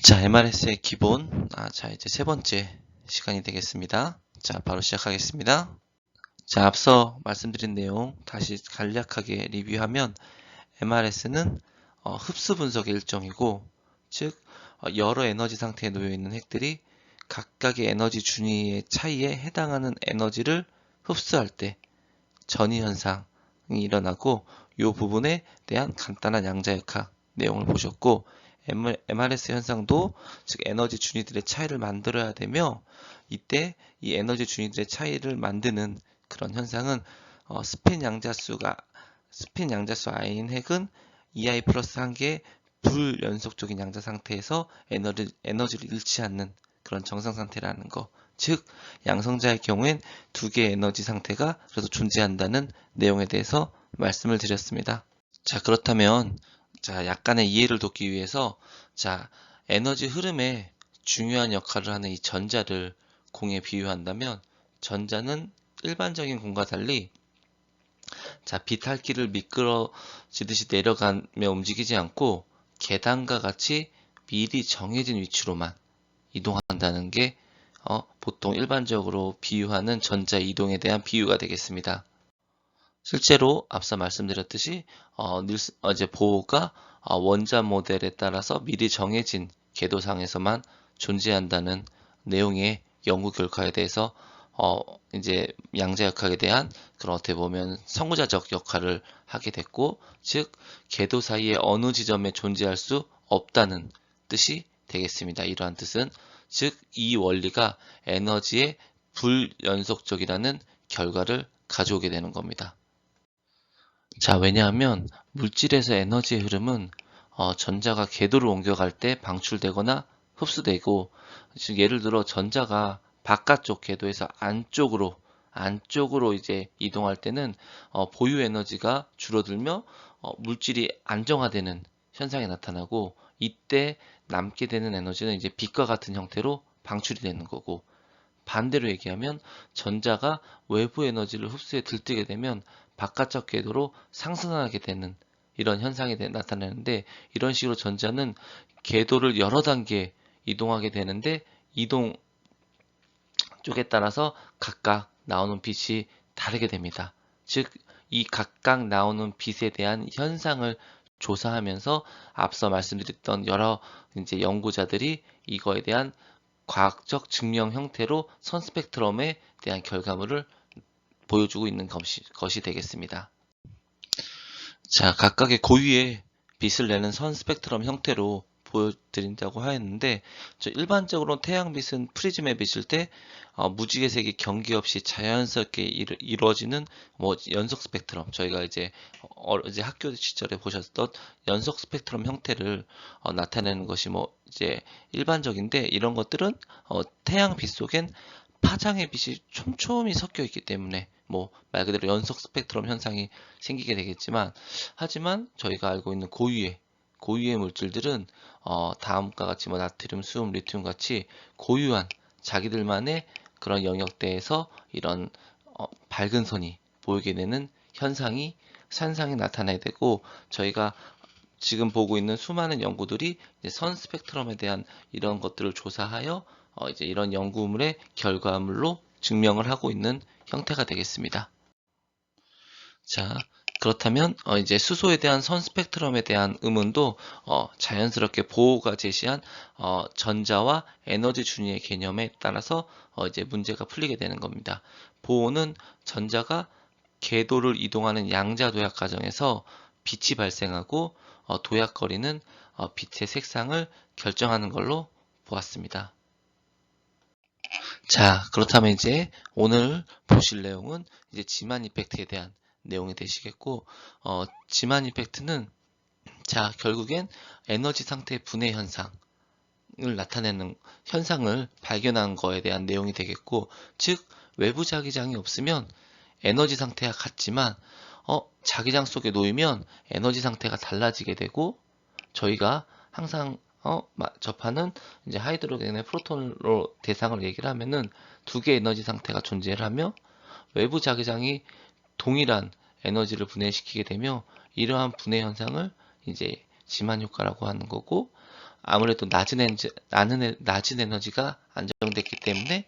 자, MRS의 기본. 자, 이제 세 번째 시간이 되겠습니다. 자, 바로 시작하겠습니다. 자, 앞서 말씀드린 내용 다시 간략하게 리뷰하면 MRS는 흡수 분석의 일종이고, 즉 여러 에너지 상태에 놓여 있는 핵들이 각각의 에너지 준위의 차이에 해당하는 에너지를 흡수할 때 전이 현상이 일어나고, 이 부분에 대한 간단한 양자역학 내용을 보셨고, MRS 현상도 즉 에너지 준위들의 차이를 만들어야 되며, 이때 이 에너지 준위들의 차이를 만드는 그런 현상은 스핀 양자수 i인 핵은 EI 플러스 한 개의 불연속적인 양자 상태에서 에너지를 잃지 않는 그런 정상 상태라는 거. 즉 양성자의 경우엔 두 개의 에너지 상태가 그래서 존재한다는 내용에 대해서 말씀을 드렸습니다. 자, 그렇다면 자, 약간의 이해를 돕기 위해서 자, 에너지 흐름에 중요한 역할을 하는 이 전자를 공에 비유한다면, 전자는 일반적인 공과 달리 자, 비탈길을 미끄러지듯이 내려가며 움직이지 않고 계단과 같이 미리 정해진 위치로만 이동한다는 게 보통 일반적으로 비유하는 전자 이동에 대한 비유가 되겠습니다. 실제로 앞서 말씀드렸듯이 이제 보호가 원자 모델에 따라서 미리 정해진 궤도상에서만 존재한다는 내용의 연구 결과에 대해서 이제 양자역학에 대한 그런 어떻게 보면 선구자적 역할을 하게 됐고, 즉 궤도 사이에 어느 지점에 존재할 수 없다는 뜻이 되겠습니다. 이러한 뜻은 즉 이 원리가 에너지의 불연속적이라는 결과를 가져오게 되는 겁니다. 자, 왜냐하면 물질에서 에너지의 흐름은 전자가 궤도를 옮겨갈 때 방출되거나 흡수되고, 즉 예를 들어 전자가 바깥쪽 궤도에서 안쪽으로 이제 이동할 때는 보유 에너지가 줄어들며 물질이 안정화되는 현상이 나타나고, 이때 남게 되는 에너지는 이제 빛과 같은 형태로 방출이 되는 거고, 반대로 얘기하면 전자가 외부 에너지를 흡수해 들뜨게 되면 바깥쪽 궤도로 상승하게 되는 이런 현상이 나타나는데, 이런 식으로 전자는 궤도를 여러 단계 이동하게 되는데, 이동 쪽에 따라서 각각 나오는 빛이 다르게 됩니다. 즉, 이 각각 나오는 빛에 대한 현상을 조사하면서 앞서 말씀드렸던 여러 이제 연구자들이 이거에 대한 과학적 증명 형태로 선 스펙트럼에 대한 결과물을 보여주고 있는 것이 되겠습니다. 자, 각각의 고유의 빛을 내는 선 스펙트럼 형태로 보여드린다고 하였는데, 일반적으로 태양빛은 프리즘에 비칠 때 무지개색이 경계 없이 자연스럽게 이루어지는 뭐 연속 스펙트럼, 저희가 이제 학교 시절에 보셨던 연속 스펙트럼 형태를 나타내는 것이 뭐 이제 일반적인데, 이런 것들은 태양빛 속엔 파장의 빛이 촘촘히 섞여 있기 때문에 뭐 말 그대로 연속 스펙트럼 현상이 생기게 되겠지만, 하지만 저희가 알고 있는 고유의 물질들은 다음과 같이 뭐 나트륨, 수음, 리튬 같이 고유한 자기들만의 그런 영역대에서 이런 밝은 선이 보이게 되는 현상이 나타나야 되고, 저희가 지금 보고 있는 수많은 연구들이 이제 선 스펙트럼에 대한 이런 것들을 조사하여 이제 이런 연구물의 결과물로 증명을 하고 있는 형태가 되겠습니다. 자, 그렇다면 이제 수소에 대한 선 스펙트럼에 대한 의문도 자연스럽게 보호가 제시한 전자와 에너지 준위의 개념에 따라서 이제 문제가 풀리게 되는 겁니다. 보호는 전자가 궤도를 이동하는 양자 도약 과정에서 빛이 발생하고, 도약거리는 빛의 색상을 결정하는 걸로 보았습니다. 자, 그렇다면 이제 오늘 보실 내용은 이제 지만 이펙트에 대한 내용이 되시겠고, 지만 이펙트는 자, 결국엔 에너지 상태 분해 현상을 나타내는 현상을 발견한 거에 대한 내용이 되겠고, 즉 외부 자기장이 없으면 에너지 상태가 같지만 자기장 속에 놓이면 에너지 상태가 달라지게 되고, 저희가 항상 접하는 이제 하이드로겐의 프로톤으로 대상을 얘기를 하면은 두 개의 에너지 상태가 존재를 하며 외부 자기장이 동일한 에너지를 분해시키게 되며, 이러한 분해 현상을 이제 지만 효과라고 하는 거고, 아무래도 낮은 에너지가 안정됐기 때문에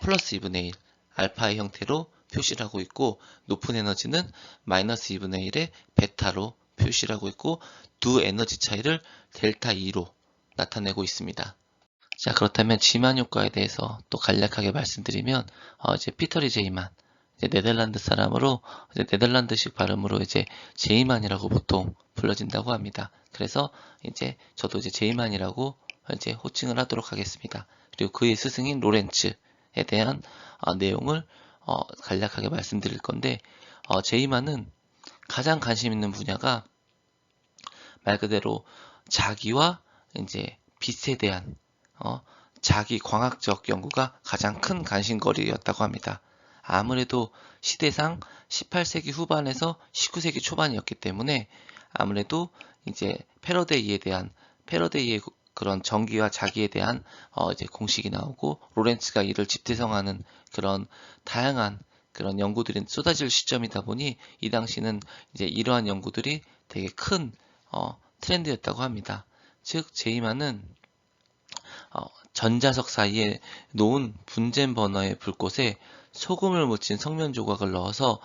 플러스 2분의 1 알파의 형태로 표시를 하고 있고, 높은 에너지는 마이너스 2분의 1의 베타로 표시를 하고 있고, 두 에너지 차이를 델타 E로 나타내고 있습니다. 자, 그렇다면 지만 효과에 대해서 또 간략하게 말씀드리면, 이제 피터리 제이만, 이제 네덜란드 사람으로, 이제 네덜란드식 발음으로 이제 제이만이라고 보통 불러진다고 합니다. 그래서 이제 저도 이제 제이만이라고 이제 호칭을 하도록 하겠습니다. 그리고 그의 스승인 로렌츠에 대한 내용을 간략하게 말씀드릴 건데, 제이만은 가장 관심 있는 분야가 말 그대로 자기와 이제 빛에 대한 자기 광학적 연구가 가장 큰 관심거리였다고 합니다. 아무래도 시대상 18세기 후반에서 19세기 초반이었기 때문에 아무래도 이제 패러데이의 그런 전기와 자기에 대한 이제 공식이 나오고, 로렌츠가 이를 집대성하는 그런 다양한 그런 연구들이 쏟아질 시점이다 보니 이 당시는 이제 이러한 연구들이 되게 큰 트렌드였다고 합니다. 즉 제이만은 전자석 사이에 놓은 분젠 버너의 불꽃에 소금을 묻힌 성면 조각을 넣어서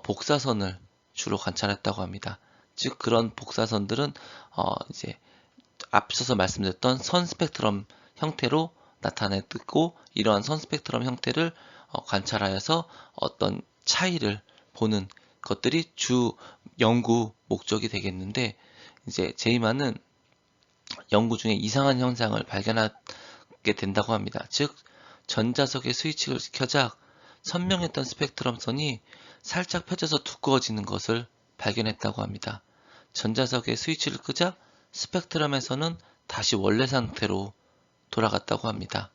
복사선을 주로 관찰했다고 합니다. 즉 그런 복사선들은 이제 앞서서 말씀드렸던 선 스펙트럼 형태로 나타냈고, 이러한 선 스펙트럼 형태를 관찰하여서 어떤 차이를 보는 것들이 주 연구 목적이 되겠는데, 이제 제이만은 연구 중에 이상한 현상을 발견하게 된다고 합니다. 즉 전자석의 스위치를 켜자 선명했던 스펙트럼 선이 살짝 펴져서 두꺼워지는 것을 발견했다고 합니다. 전자석의 스위치를 끄자 스펙트럼에서는 다시 원래 상태로 돌아갔다고 합니다.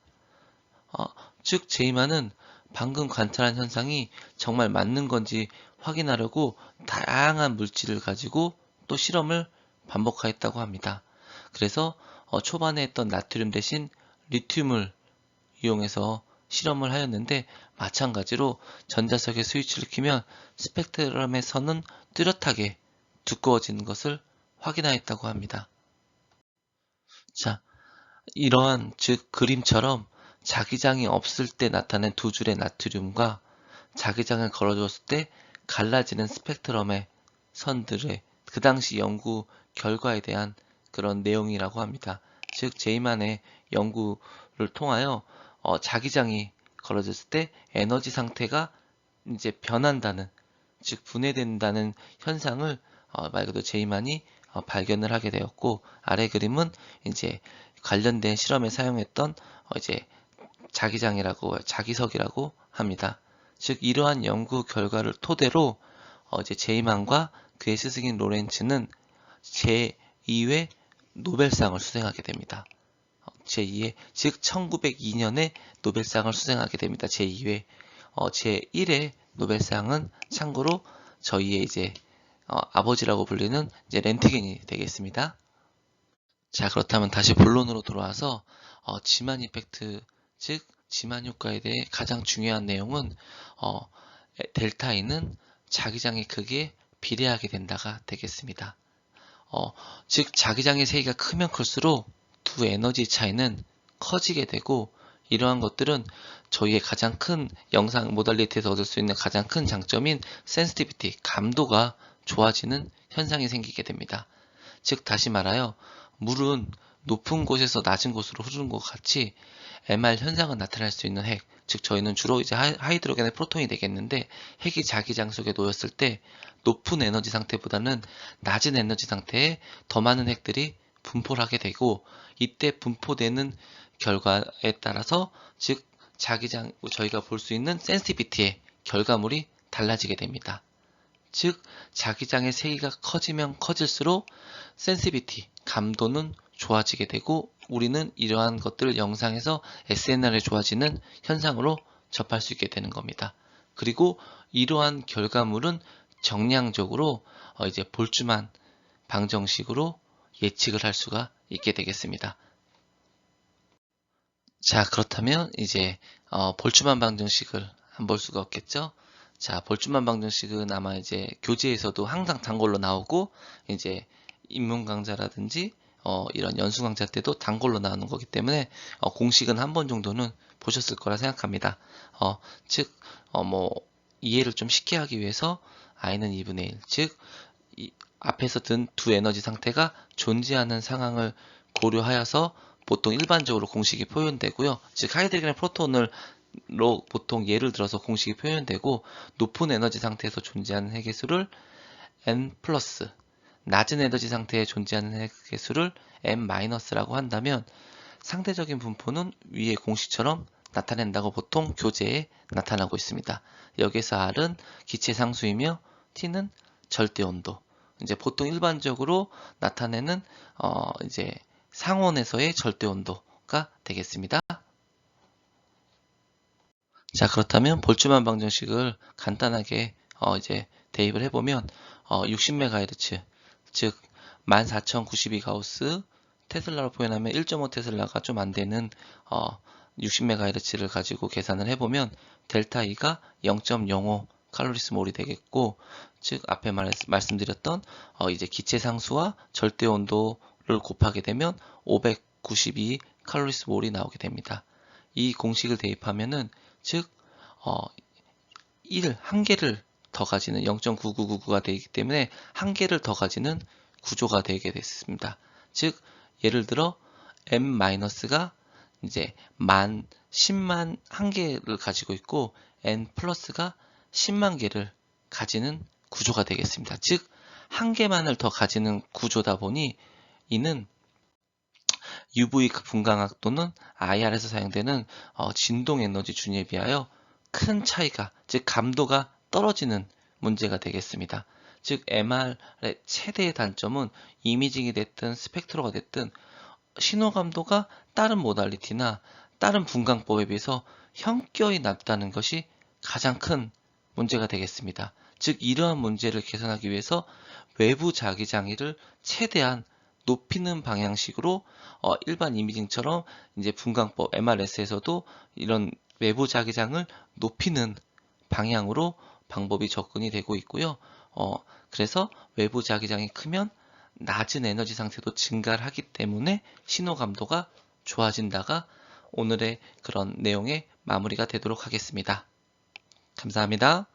즉 제이만은 방금 관찰한 현상이 정말 맞는 건지 확인하려고 다양한 물질을 가지고 또 실험을 반복하였다고 합니다. 그래서 초반에 했던 나트륨 대신 리튬을 이용해서 실험을 하였는데, 마찬가지로 전자석의 스위치를 켜면 스펙트럼의 선은 뚜렷하게 두꺼워지는 것을 확인하였다고 합니다. 자, 이러한 즉 그림처럼 자기장이 없을 때 나타낸 두 줄의 나트륨과 자기장을 걸어줬을 때 갈라지는 스펙트럼의 선들의 그 당시 연구 결과에 대한 그런 내용이라고 합니다. 즉 제이만의 연구를 통하여 자기장이 걸어졌을 때 에너지 상태가 이제 변한다는, 즉 분해된다는 현상을 말 그대로 제이만이 발견을 하게 되었고, 아래 그림은 이제 관련된 실험에 사용했던 이제 자기석이라고 합니다. 즉 이러한 연구 결과를 토대로 이제 제이만과 그의 스승인 로렌츠는 제2회 노벨상을 수상하게 됩니다. 즉 1902년에 노벨상을 수상하게 됩니다. 제2회. 제1회 노벨상은 참고로 저희의 이제 아버지라고 불리는 이제 렌트겐이 되겠습니다. 자, 그렇다면 다시 본론으로 돌아와서 지만 이펙트, 즉 지만 효과에 대해 가장 중요한 내용은 델타 E는 자기장의 크기에 비례하게 된다가 되겠습니다. 즉 자기장의 세기가 크면 클수록 두 에너지 차이는 커지게 되고, 이러한 것들은 저희의 가장 큰 영상 모달리티에서 얻을 수 있는 가장 큰 장점인 센시티비티, 감도가 좋아지는 현상이 생기게 됩니다. 즉 다시 말하여 물은 높은 곳에서 낮은 곳으로 흐르는 것 같이 MR 현상은 나타날 수 있는 핵, 즉 저희는 주로 이제 하이드로겐의 프로톤이 되겠는데, 핵이 자기장 속에 놓였을 때 높은 에너지 상태보다는 낮은 에너지 상태에 더 많은 핵들이 분포를 하게 되고, 이때 분포되는 결과에 따라서 즉 자기장 저희가 볼 수 있는 센시티비티의 결과물이 달라지게 됩니다. 즉 자기장의 세기가 커지면 커질수록 센시티비티, 감도는 좋아지게 되고, 우리는 이러한 것들을 영상에서 SNR에 좋아지는 현상으로 접할 수 있게 되는 겁니다. 그리고 이러한 결과물은 정량적으로 이제 볼츠만 방정식으로 예측을 할 수가 있게 되겠습니다. 자, 그렇다면 이제 볼츠만 방정식을 안 볼 수가 없겠죠? 자, 볼츠만 방정식은 아마 이제 교재에서도 항상 단골로 나오고, 이제 입문 강좌라든지 이런 연수 강좌 때도 단골로 나오는 거기 때문에 공식은 한 번 정도는 보셨을 거라 생각합니다. 즉, 뭐 이해를 좀 쉽게 하기 위해서 i는 2분의 1, 즉 앞에서 든 두 에너지 상태가 존재하는 상황을 고려하여서 보통 일반적으로 공식이 표현되고요. 즉 하이드로겐 프로톤으로 보통 예를 들어서 공식이 표현되고, 높은 에너지 상태에서 존재하는 핵의 수를 n 플러스, 낮은 에너지 상태에 존재하는 핵의 수를 n-라고 한다면 상대적인 분포는 위의 공식처럼 나타낸다고 보통 교재에 나타나고 있습니다. 여기서 R은 기체 상수이며 T는 절대 온도. 이제 보통 일반적으로 나타내는 이제 상온에서의 절대 온도가 되겠습니다. 자, 그렇다면 볼츠만 방정식을 간단하게 이제 대입을 해보면 60MHz, 즉 14,092가우스, 테슬라로 표현하면 1.5 테슬라가 좀 안 되는 60MHz를 가지고 계산을 해보면 델타 E가 0.05 칼로리스 몰이 되겠고, 즉 앞에 말씀드렸던 이제 기체 상수와 절대 온도를 곱하게 되면 592 칼로리스 몰이 나오게 됩니다. 이 공식을 대입하면은 즉 1, 개를 더 가지는 0.9999가 되기 때문에 한 개를 더 가지는 구조가 되게 됐습니다. 즉 예를 들어 m-가 이제 10만 한 개를 가지고 있고 n 플러스가 10만 개를 가지는 구조가 되겠습니다. 즉 한 개만을 더 가지는 구조다 보니 이는 UV 분광학 또는 IR에서 사용되는 진동 에너지 준위에 비하여 큰 차이가, 즉 감도가 떨어지는 문제가 되겠습니다. 즉 MR의 최대의 단점은 이미징이 됐든 스펙트로가 됐든 신호 감도가 다른 모달리티나 다른 분광법에 비해서 현격히 낮다는 것이 가장 큰 문제가 되겠습니다. 즉 이러한 문제를 개선하기 위해서 외부 자기장애를 최대한 높이는 방향식으로 일반 이미징처럼 이제 분광법 MRS에서도 이런 외부 자기장을 높이는 방향으로 방법이 접근이 되고 있고요. 그래서 외부 자기장이 크면 낮은 에너지 상태도 증가를 하기 때문에 신호 감도가 좋아진다가 오늘의 그런 내용의 마무리가 되도록 하겠습니다. 감사합니다.